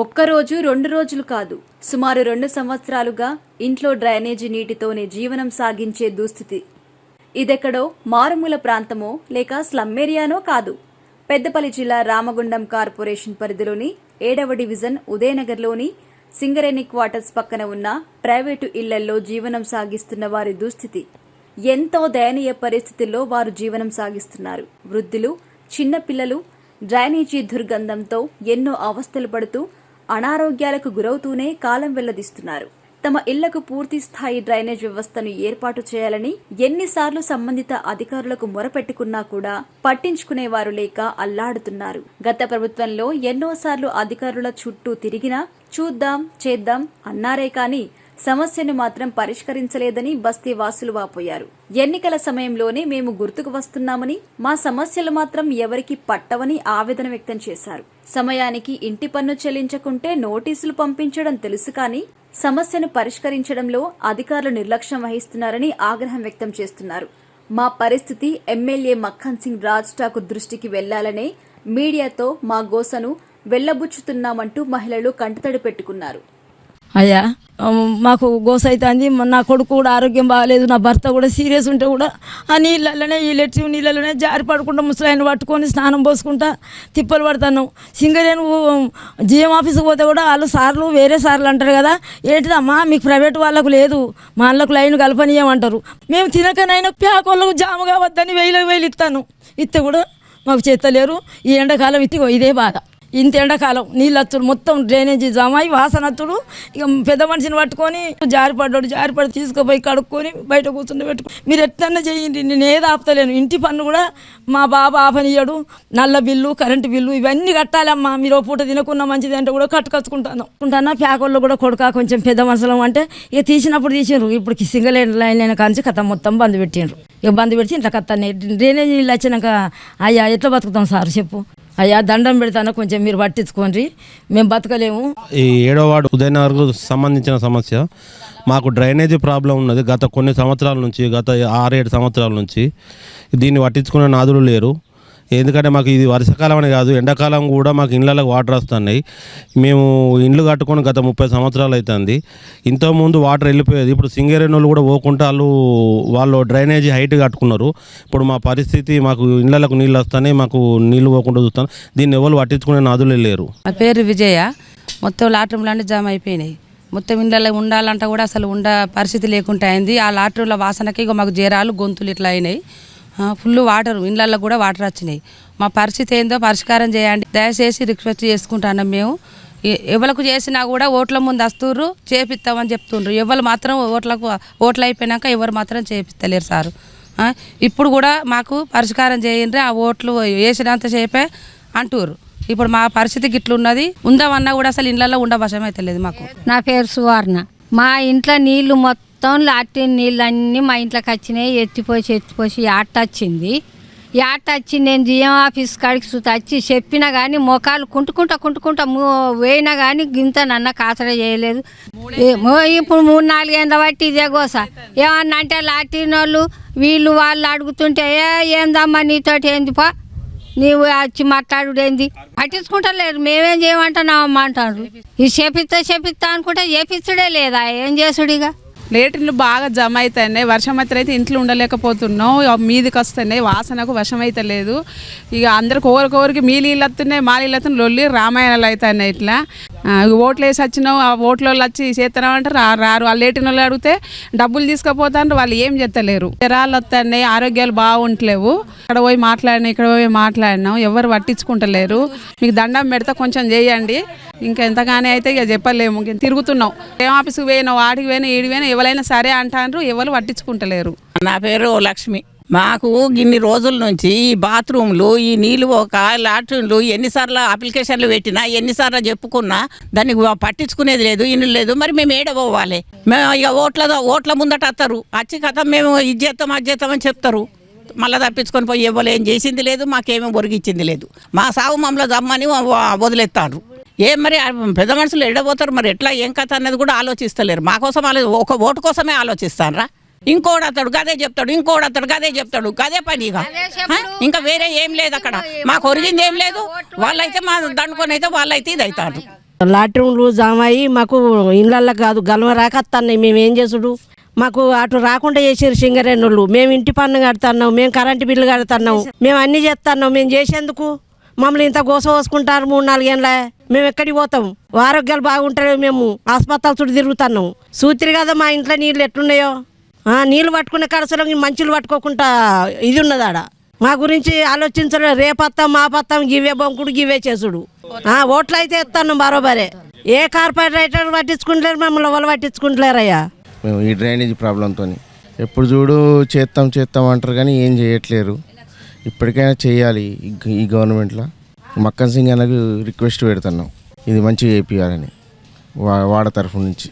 ఒక్కరోజు 2 రోజులు కాదు, సుమారు 2 సంవత్సరాలుగా ఇంట్లో డ్రైనేజీ నీటితోనే జీవనం సాగించే దుస్థితి. ఇదెక్కడో మారుమూల ప్రాంతమో లేక స్లమ్ ఏరియానో కాదు. పెద్దపల్లి జిల్లా రామగుండం కార్పొరేషన్ పరిధిలోని 7వ డివిజన్ ఉదయనగర్లోని సింగరేణి క్వార్టర్స్ పక్కన ఉన్న ప్రైవేటు ఇళ్లల్లో జీవనం సాగిస్తున్న వారి దుస్థితి. ఎంతో దయనీయ పరిస్థితుల్లో వారు జీవనం సాగిస్తున్నారు. వృద్ధులు, చిన్నపిల్లలు డ్రైనేజీ దుర్గంధంతో ఎన్నో అవస్థలు పడుతూ అనారోగ్యాలకు గురవుతూనే కాలం వెల్లదీస్తున్నారు. తమ ఇళ్లకు పూర్తి స్థాయి డ్రైనేజ్ వ్యవస్థను ఏర్పాటు చేయాలని ఎన్నిసార్లు సంబంధిత అధికారులకు మొరపెట్టుకున్నా కూడా పట్టించుకునేవారు లేక అల్లాడుతున్నారు. గత ప్రభుత్వంలో ఎన్నోసార్లు అధికారుల చుట్టూ తిరిగినా చూద్దాం చేద్దాం అన్నారే కాని సమస్యను మాత్రం పరిష్కరించలేదని బస్తీ వాసులు వాపోయారు. ఎన్నికల సమయంలోనే మేము గుర్తుకు వస్తున్నామని, మా సమస్యలు మాత్రం ఎవరికి పట్టవని ఆవేదన వ్యక్తం చేశారు. సమయానికి ఇంటి పన్ను చెల్లించకుంటే నోటీసులు పంపించడం తెలుసు కానీ సమస్యను పరిష్కరించడంలో అధికారులు నిర్లక్ష్యం వహిస్తున్నారని ఆగ్రహం వ్యక్తం చేస్తున్నారు. మా పరిస్థితి ఎమ్మెల్యే మక్కన్ సింగ్ రాజ్ ఠాకూర్ దృష్టికి వెళ్లాలనే మీడియాతో మా గోసను వెళ్లబుచ్చుతున్నామంటూ మహిళలు కంటతడి పెట్టుకున్నారు. అయ్యా, మాకు గోస అవుతుంది. నా కొడుకు కూడా ఆరోగ్యం బాగాలేదు, నా భర్త కూడా సీరియస్ ఉంటే కూడా ఆ నీళ్ళలోనే ఈ లెట్రిన్ నీళ్ళలోనే జారి పడుకుంటా ముసలాయన పట్టుకొని స్నానం పోసుకుంటా తిప్పలు పడతాను. సింగరేణి జిఎం ఆఫీస్కి పోతే కూడా వాళ్ళు సార్లు వేరే సార్లు అంటారు కదా, ఏంటిదమ్మా మీకు ప్రైవేట్ వాళ్ళకు లేదు, మా వాళ్ళకు లైన్ కలపనీయమంటారు. మేము తినకనైనా ప్యాక్ వాళ్ళకు జాము కావద్దని 1000 ఇస్తాను, ఇస్తే కూడా మాకు చేస్తలేరు. ఈ ఎండాకాలం ఇదే బాధ. ఇంత ఎండాకాలం నీళ్ళు వచ్చుడు మొత్తం డ్రైనేజీ జామ అయి వాసన వచ్చుడు. ఇక పెద్ద మనిషిని పట్టుకొని జారిపడి తీసుకుపోయి కడుక్కొని బయట కూర్చుని పెట్టుకుని మీరు ఎట్లన్నా చేయండి, నేను ఏది ఆపుతలేను. ఇంటి పన్ను కూడా మా బాబా ఆపనియ్యడు. నల్ల బిల్లు, కరెంటు బిల్లు ఇవన్నీ కట్టాలమ్మా. మీరు పూట తినకున్న మంచిది అంటే కూడా కట్టుకొచ్చుకుంటాను. ప్యాకోళ్ళు కూడా కొడుక కొంచెం పెద్ద మనుషులం అంటే ఇక తీసినప్పుడు తీసిండ్రు. ఇప్పుడు సింగిల్ లైన్ అయిన కాంచి కథ మొత్తం బంద్ పెట్టిండ్రు. ఇక బంద్ పెట్టి ఇంట్లో కత్తాన్ని డ్రైనేజీ నీళ్ళు వచ్చినాక అయ్యా ఎట్లా బతుకుతాం సార్ చెప్పు. అయ్యా దండం పెడతాను, కొంచెం మీరు పట్టించుకోండి, మేము బతకలేము. ఈ 7వ వార్డు ఉదయనగర్కు సంబంధించిన సమస్య, మాకు డ్రైనేజీ ప్రాబ్లం ఉన్నది. గత కొన్ని సంవత్సరాల నుంచి, గత 6-7 సంవత్సరాల నుంచి దీన్ని పట్టించుకునే నాదులు లేరు. ఎందుకంటే మాకు ఇది వర్షాకాలం అని కాదు, ఎండాకాలం కూడా మాకు ఇళ్ళకి వాటర్ వస్తున్నాయి. మేము ఇండ్లు కట్టుకొని గత 30 సంవత్సరాలు అవుతుంది. ఇంతకుముందు వాటర్ వెళ్ళిపోయేది. ఇప్పుడు సింగరేణి వాళ్ళు కూడా పోకుండా వాళ్ళు డ్రైనేజీ హైట్ కట్టుకున్నారు. ఇప్పుడు మా పరిస్థితి, మాకు ఇళ్ళకు నీళ్ళు వస్తున్నాయి, మాకు నీళ్ళు పోకుండా చూస్తాను. దీన్ని ఎవరు పట్టించుకునే నాదులే లేరు. నా పేరు విజయ. మొత్తం లాట్రూమ్లన్నీ జామ్ అయిపోయినాయి. మొత్తం ఇళ్ళలో ఉండాలంటే కూడా అసలు పరిస్థితి లేకుండా అయింది. ఆ లాట్రూమ్ల వాసనకి ఇక మాకు జ్వరాలు, గొంతులు ఇట్లా అయినాయి. ఫుల్ వాటర్, ఇళ్ళల్లో కూడా వాటర్ వచ్చినాయి. మా పరిస్థితి ఏందో పరిష్కారం చేయండి దయచేసి రిక్వెస్ట్ చేసుకుంటున్నాం. మేము ఎవరికి చేసినా కూడా ఓట్ల ముందు వస్తుర్రు, చేపిస్తామని చెప్తుండ్రు. ఎవరు మాత్రం ఓట్లు అయిపోయినాక ఎవరు మాత్రం చేపిస్తలేరు సారు. ఇప్పుడు కూడా మాకు పరిష్కారం చేయండి, ఆ ఓట్లు వేసినంత సేపే అంటుర్రు. ఇప్పుడు మా పరిస్థితి గిట్లున్నది. ఉందామన్నా కూడా అసలు ఇళ్ళల్లో ఉండవశం అయితే లేదు మాకు. నా పేరు సువర్ణ. మా ఇంట్లో నీళ్లు మొత్తం లాట్రిన్ నీళ్ళు అన్నీ మా ఇంట్లోకి వచ్చినాయి. ఎత్తిపోసి యాట వచ్చింది. నేను జిఎం ఆఫీస్ కాడికి వచ్చి చెప్పినా కానీ మొఖాలు కుంటుకుంటా వేయినా కానీ గింత నన్న కాసర చేయలేదు. ఇప్పుడు 3-4 ఏళ్ళ బట్టి ఇదే గోస. ఏమన్నా అంటే లాట్రిన్ వాళ్ళు అడుగుతుంటే ఏందమ్మా నీతోటి ఏందిపా, నీవు వచ్చి మాట్లాడుడేంది, పట్టించుకుంటలేరు. మేమేం చేయమంటున్నామమ్మా అంటారు. ఇది చేపిస్తా అనుకుంటే చేపించడే లేదా, ఏం చేసుడు. ఇక లేట్రిన్లు బాగా జమ అవుతున్నాయి. వర్షం అయితే ఇంట్లో ఉండలేకపోతున్నాం. మీదికి వస్తున్నాయి, వాసనకు వశం అయితే లేదు. ఇక అందరికి ఒకరికి మీ నీళ్ళు వస్తున్నాయి, మా నీళ్ళు వస్తున్నాయి, లొల్లి రామాయణాలు అవుతున్నాయి. ఇట్లా ఓట్లు వేసి వచ్చినావు, ఆ ఓట్ల వాళ్ళు వచ్చి చేస్తున్నామంటారు, రారు. వాళ్ళు లేట్రిన్ వాళ్ళు అడిగితే డబ్బులు తీసుకుపోతారు, వాళ్ళు ఏం చేస్తలేరు. జ్వరాలు వస్తున్నాయి, ఆరోగ్యాలు బాగుంటలేవు. ఇక్కడ పోయి మాట్లాడినాం, ఎవరు పట్టించుకుంటలేరు. మీకు దండం పెడితే కొంచెం చేయండి. ఇంకా ఎంతగానే అయితే ఇక చెప్పలేము. తిరుగుతున్నాం, ఏం ఆఫీస్కి పోయినావు, ఆడికి పోయినా ఈడికి పోయినా ఎవరైనా సరే అంటారు, ఎవరు పట్టించుకుంటలేరు. నా పేరు లక్ష్మి. మాకు ఇన్ని రోజుల నుంచి ఈ బాత్రూమ్లు, ఈ నీళ్ళు లాట్రిన్లు ఎన్నిసార్లు అప్లికేషన్లు పెట్టినా, ఎన్నిసార్లు చెప్పుకున్నా దాన్ని పట్టించుకునేది లేదు, ఇల్లు లేదు. మరి మేము ఏడపోవాలి? మేము ఇక ఓట్ల ముందట వస్తారు, వచ్చి కథ మేము ఇది చేస్తాం అది చేస్తామని చెప్తారు. మళ్ళీ తప్పించుకొని పోయి ఇవ్వలే, ఏం చేసింది లేదు, మాకేమీ ఒరిగిచ్చింది లేదు. మా సాగు మమ్మల్ని దమ్మని వదిలేస్తారు. మరి పెద్ద మనుషులు ఎడబోతారు, మరి ఎట్లా ఏం కథ అన్నది కూడా ఆలోచిస్తలేరు. మా కోసం ఒక ఓటు కోసమే ఆలోచిస్తారా? ఇంకోడు అతడు గదే చెప్తాడు, ఇంకోడు అతడు గదే చెప్తాడు, గదే పనిగా. ఇంకా వేరే ఏం లేదు అక్కడ. మాకు ఒరిగింది ఏం లేదు. వాళ్ళైతే మా దండుకొని అయితే వాళ్ళైతే ఇది అవుతారు. లాట్రూమ్లు జామ అయ్యి మాకు ఇళ్ళల్లో కాదు గలమ రాకత్తన్నాయి. మేము ఏం చేసుడు? మాకు అటు రాకుండా చేసారు సింగరేణులు. మేము ఇంటి పన్ను కడుతున్నాం, మేము కరెంటు బిల్లు కడుతున్నాం, మేము అన్నీ చేస్తున్నాం. మేము చేసేందుకు మమ్మల్ని ఇంత గోస పోసుకుంటారు 3-4 ఏళ్ళ. మేము ఎక్కడికి పోతాం? ఆరోగ్యాలు బాగుంటాయి. మేము ఆసుపత్రుల చుట్టూ తిరుగుతున్నాం. సూతిరి కదా మా ఇంట్లో నీళ్ళు ఎట్లున్నాయో. నీళ్ళు పట్టుకునే కడసలో మంచులు పట్టుకోకుండా ఇది ఉన్నది ఆడ. మా గురించి ఆలోచించడం. రేపత్తాం మా పత్తాం గివే బొంకుడు గివే చేసుడు. ఓట్లు అయితే ఎత్తాను బరోబరే. ఏ కార్పొరేటర్ పట్టించుకుంటలేరు, మమ్మల్ని ఎవరు పట్టించుకుంటలేరయ్యా. మేము ఈ డ్రైనేజ్ ప్రాబ్లంతో ఎప్పుడు చూడు చేస్తాం అంటారు కానీ ఏం చేయట్లేరు. ఇప్పటికైనా చేయాలి ఈ గవర్నమెంట్లో. మక్కన్ సింగ్ అన్నకు రిక్వెస్ట్ పెడుతున్నాం, ఇది మంచిగా చేపియాలని వాడ తరఫు నుంచి.